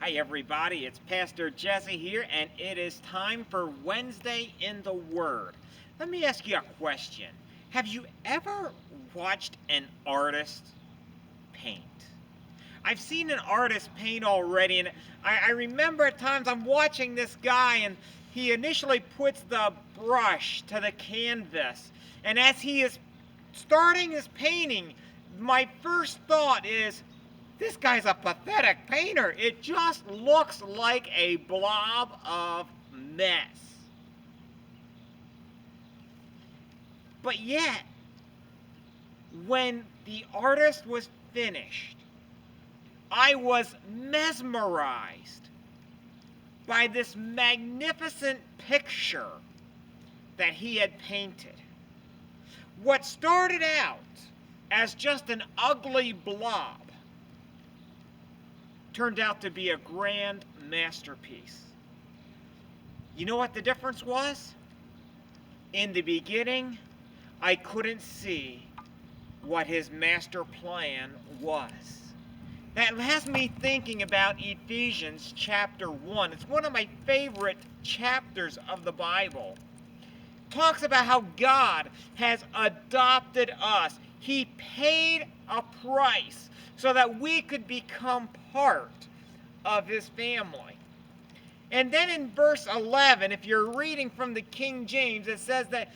Hi everybody, it's Pastor Jesse here, and it is time for Wednesday in the Word. Let me ask you a question. Have you ever watched an artist paint? I've seen an artist paint already, and I remember at times I'm watching this guy, and he initially puts the brush to the canvas, and as he is starting his painting, my first thought is, this guy's a pathetic painter. It just looks like a blob of mess. But yet, when the artist was finished, I was mesmerized by this magnificent picture that he had painted. What started out as just an ugly blob turned out to be a grand masterpiece. You know what the difference was? In the beginning, I couldn't see what his master plan was. That has me thinking about Ephesians chapter 1. It's one of my favorite chapters of the Bible. It talks about how God has adopted us. He paid a price so that we could become part of his family. And then in verse 11, if you're reading from the King James, it says that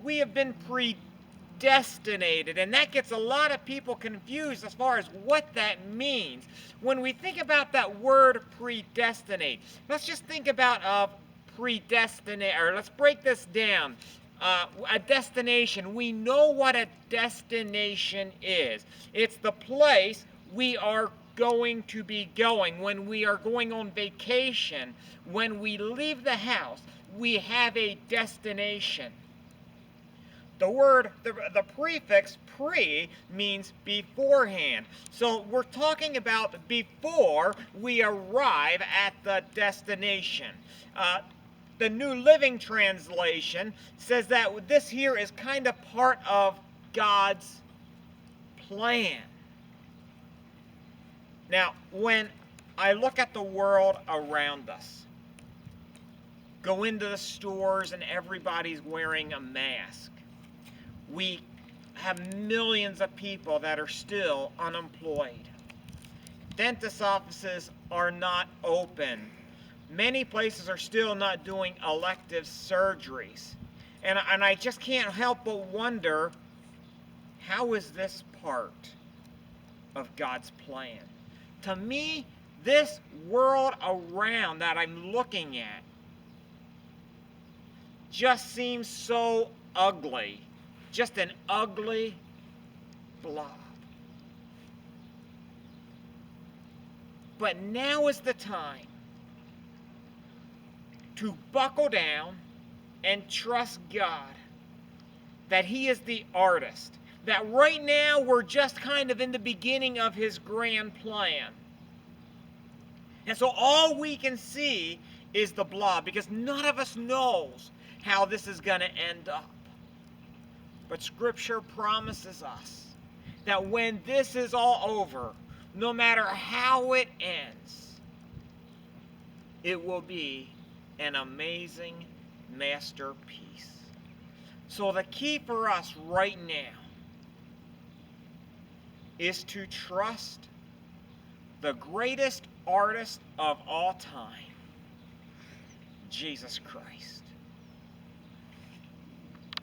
we have been predestinated. And that gets a lot of people confused as far as what that means. When we think about that word predestinate, let's just think about predestinate, or let's break this down. A destination. We know what a destination is. It's the place we are going to be going. When we are going on vacation, when we leave the house, we have a destination. The prefix pre means beforehand. So we're talking about before we arrive at the destination. The New Living Translation says that this here is kind of part of God's plan. Now, when I look at the world around us, go into the stores and everybody's wearing a mask. We have millions of people that are still unemployed. Dentist offices are not open. Many places are still not doing elective surgeries. And I just can't help but wonder, how is this part of God's plan? To me, this world around that I'm looking at just seems so ugly. Just an ugly blob. But now is the time to buckle down and trust God that he is the artist. That right now we're just kind of in the beginning of his grand plan. And so all we can see is the blob, because none of us knows how this is going to end up. But Scripture promises us that when this is all over, no matter how it ends, it will be an amazing masterpiece. So the key for us right now is to trust the greatest artist of all time, Jesus Christ.